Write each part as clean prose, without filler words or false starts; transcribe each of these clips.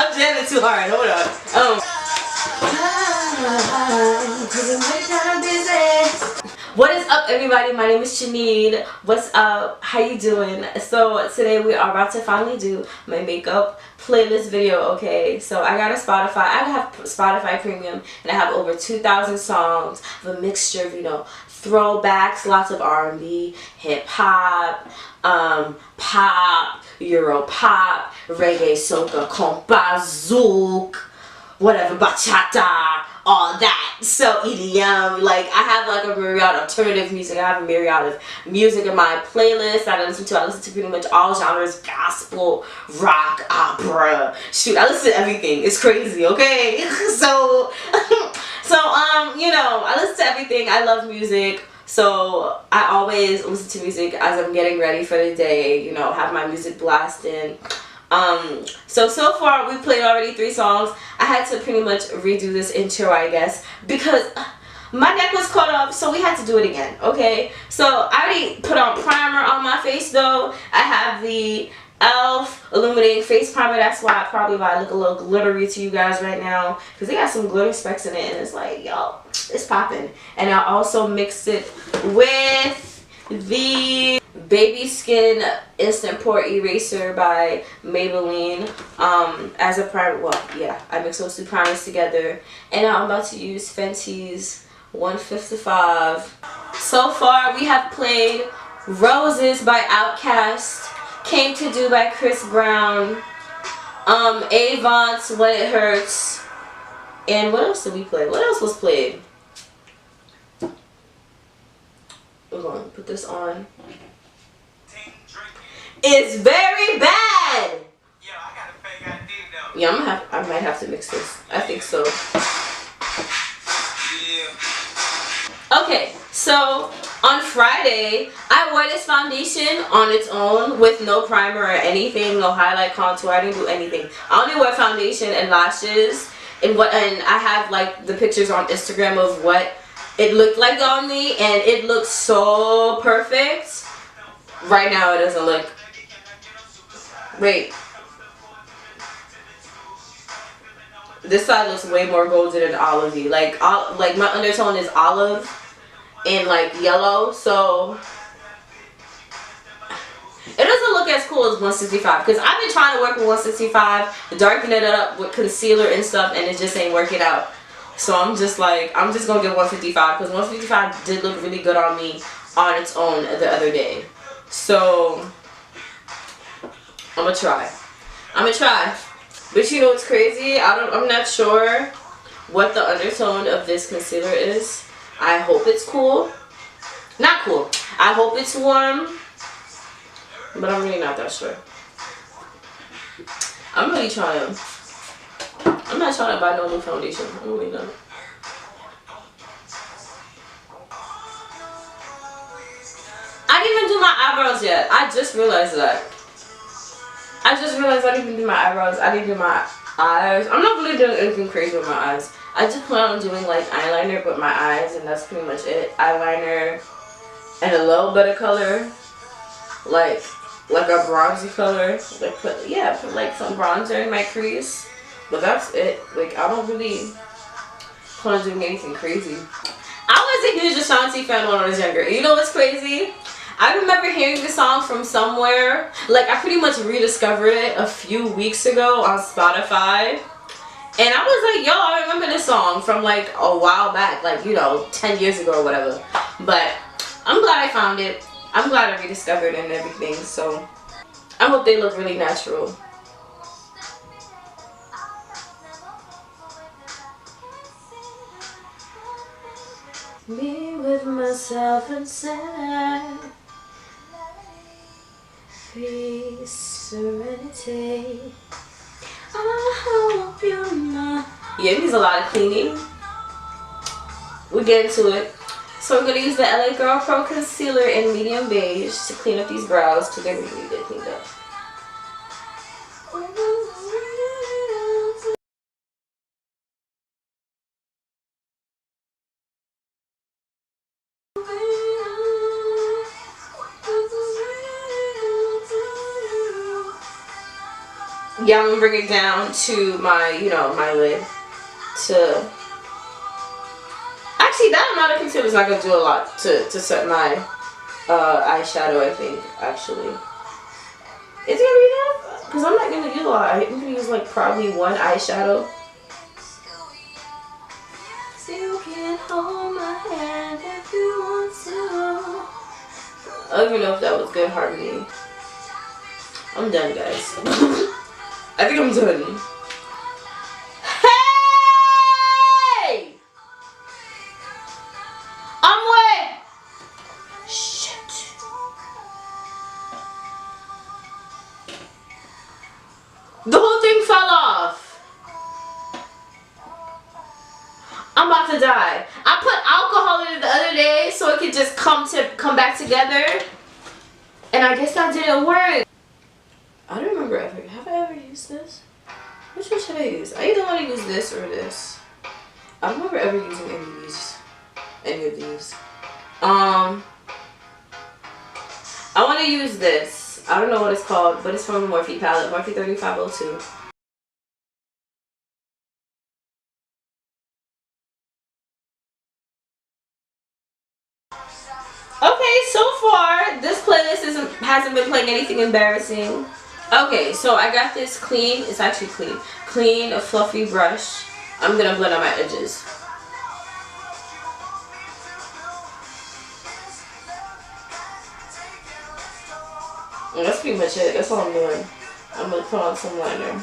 I'm jamming too hard. Hold on. What is up, everybody? My name is Jeannide. What's up? How you doing? So today we are about to finally do my makeup playlist video. Okay, so I got a Spotify. I have Spotify Premium, and I have over 2,000 songs of a mixture of, you know, throwbacks, lots of R&B, hip hop, pop, Euro pop, reggae, soca, compa, zouk, whatever, bachata, all that. So EDM, like I have like a myriad of alternative music. I have a myriad of music in my playlist that I listen to. I listen to pretty much all genres: gospel, rock, opera. Shoot, I listen to everything. It's crazy, okay? So you know, I listen to everything. I love music. So I always listen to music as I'm getting ready for the day, you know, have my music blasting. So far we played already 3 songs. I had to pretty much redo this intro, I guess, because my neck was caught up, so we had to do it again, okay? So I already put on primer on my face though. I have the e.l.f. illuminating face primer. That's why I look a little glittery to you guys right now, because they got some glitter specks in it, and it's like, yo, it's popping. And I also mixed it with the Baby Skin Instant Pore Eraser by Maybelline as a primer. Well, yeah, I mixed those 2 primers together, and I'm about to use Fenty's 155. So far we have played Roses by Outkast, Came to Do by Chris Brown, Avant's When It Hurts, and what else did we play? What else was played? We're going to put this on. It's very bad. Yeah, I might have to mix this. I think so. Okay, so on Friday, I wore this foundation on its own with no primer or anything, no highlight, contour. I didn't do anything. I only wear foundation and lashes, and I have like the pictures on Instagram of what it looked like on me, and it looks so perfect. Right now it doesn't look. Wait. This side looks way more golden and olivey. Like my undertone is olive and like yellow, so it doesn't look as cool as 165, because I've been trying to work with 165, darken it up with concealer and stuff, and it just ain't working out. So I'm just gonna get 155, because 155 did look really good on me on its own the other day. So I'm gonna try. But you know what's crazy? I'm not sure what the undertone of this concealer is. I hope it's cool. Not cool. I hope it's warm. But I'm really not that sure. I'm not trying to buy no new foundation. I'm really not. I didn't even do my eyebrows yet. I just realized that. I didn't even do my eyebrows. I didn't do my eyes. I'm not really doing anything crazy with my eyes. I just plan on doing like eyeliner with my eyes, and that's pretty much it. Eyeliner and a little bit of color, like a bronzy color. Put like some bronzer in my crease. But that's it. Like I don't really plan on doing anything crazy. I was a huge Ashanti fan when I was younger. You know what's crazy? I remember hearing the song from somewhere. Like I pretty much rediscovered it a few weeks ago on Spotify. And I was like, yo, I remember this song from like a while back, like, you know, 10 years ago or whatever. But I'm glad I found it. I'm glad I rediscovered it and everything. So I hope they look really natural. Me with myself inside. Peace, serenity. I hope you know. Yeah, it needs a lot of cleaning. We get into it. So I'm gonna use the LA Girl Pro Concealer in medium beige to clean up these brows, because they really need to clean up. Yeah, I'm gonna bring it down to my, you know, my lid. To actually, that amount of concealer is not gonna do a lot to set my eyeshadow. I think actually, it's gonna be enough because I'm not gonna use a lot. I'm gonna use like probably one eyeshadow. You can hold my hand if you want to. I don't even know if that was good harmony. I'm done, guys. I think I'm done. Hey! I'm wet! Shit. The whole thing fell off. I'm about to die. I put alcohol in it the other day so it could just come back together. And I guess that didn't work. I don't remember ever. Have I ever used this? Which one should I use? I either want to use this or this. I don't remember ever using any of these. I want to use this. I don't know what it's called, but it's from the Morphe palette, Morphe 3502. Okay, so far this playlist hasn't been playing anything embarrassing. Okay, so I got this clean. It's actually clean, a fluffy brush. I'm gonna blend on my edges. And that's pretty much it. That's all I'm doing. I'm gonna put on some liner.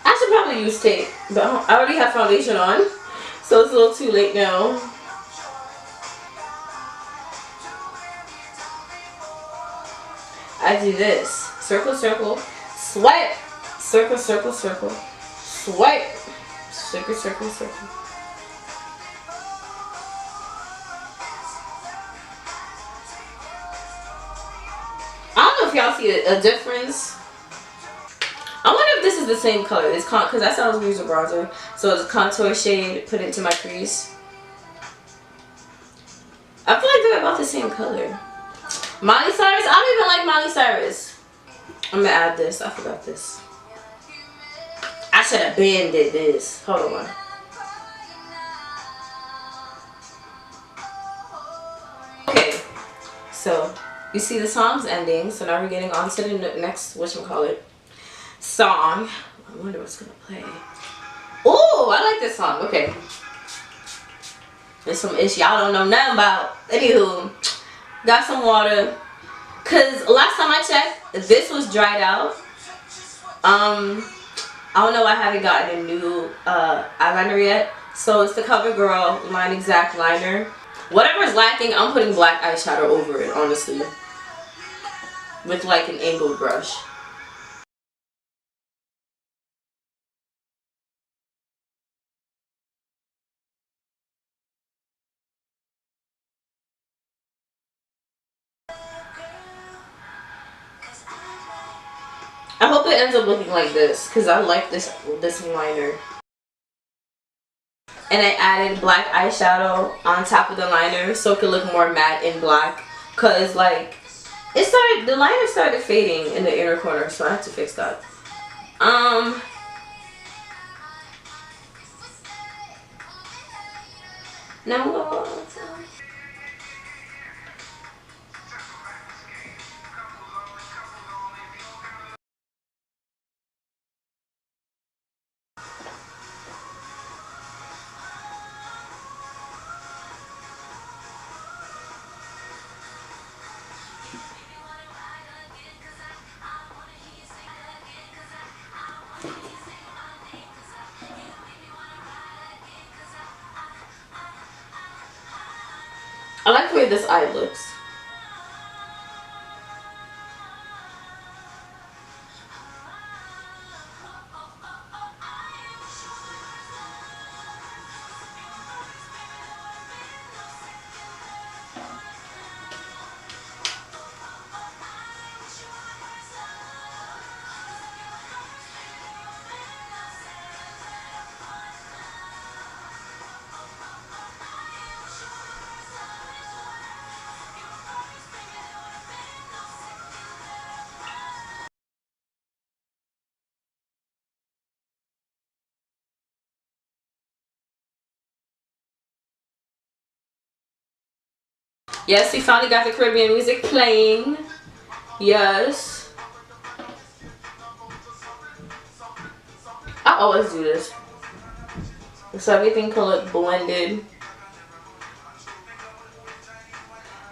I should probably use tape, but I already have foundation on, so it's a little too late now. I do this. Circle, circle, swipe. Circle, circle, circle, swipe. Circle, circle, circle. I don't know if y'all see a difference. I wonder if this is the same color. It's because I said I was going to use a bronzer. So it's a contour shade, put it into my crease. I feel like they're about the same color. Miley Cyrus? I don't even like Miley Cyrus. I'm going to add this. I forgot this. I should have been did this. Hold on. Okay. So, you see the song's ending. So now we're getting on to the next, whatchamacallit, song. I wonder what's going to play. Oh, I like this song. Okay. There's some ish y'all don't know nothing about. Anywho. Got some water. Cause last time I checked, this was dried out. I don't know. I haven't gotten a new eyeliner yet. So it's the CoverGirl Line Exact liner. Whatever's lacking, I'm putting black eyeshadow over it, honestly. With like an angled brush. I hope it ends up looking like this, because I like this liner. And I added black eyeshadow on top of the liner so it could look more matte and black. Because like, the liner started fading in the inner corner, so I have to fix that. No. I like the way this eye looks. Yes, we finally got the Caribbean music playing. Yes. I always do this. So everything can look blended.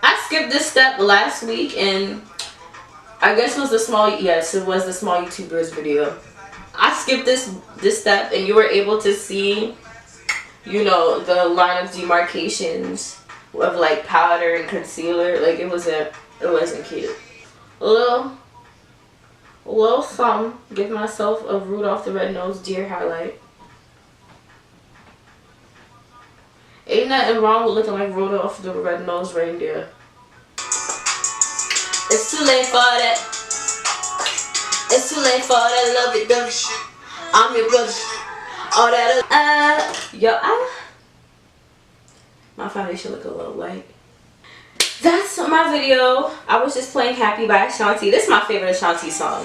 I skipped this step last week, and I guess it was the small, yes, it was the small YouTubers video. I skipped this step, and you were able to see, you know, the line of demarcations of like powder and concealer. Like it wasn't cute. A little something. Give myself a Rudolph the Red-Nosed Deer highlight. Ain't nothing wrong with looking like Rudolph the Red-Nosed Reindeer. It's too late for that. It's too late for that lovey dovey shit. I'm your brother. All that. My foundation look a little light. That's my video. I was just playing Happy by Ashanti. This is my favorite Ashanti song.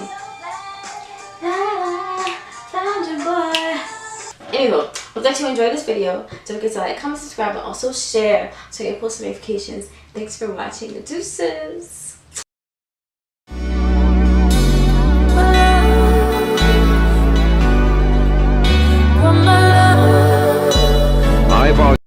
Found your boy. Anywho, hope that you enjoyed this video. Don't forget to like, comment, subscribe, and also share so you get post notifications. Thanks for watching. Deuces.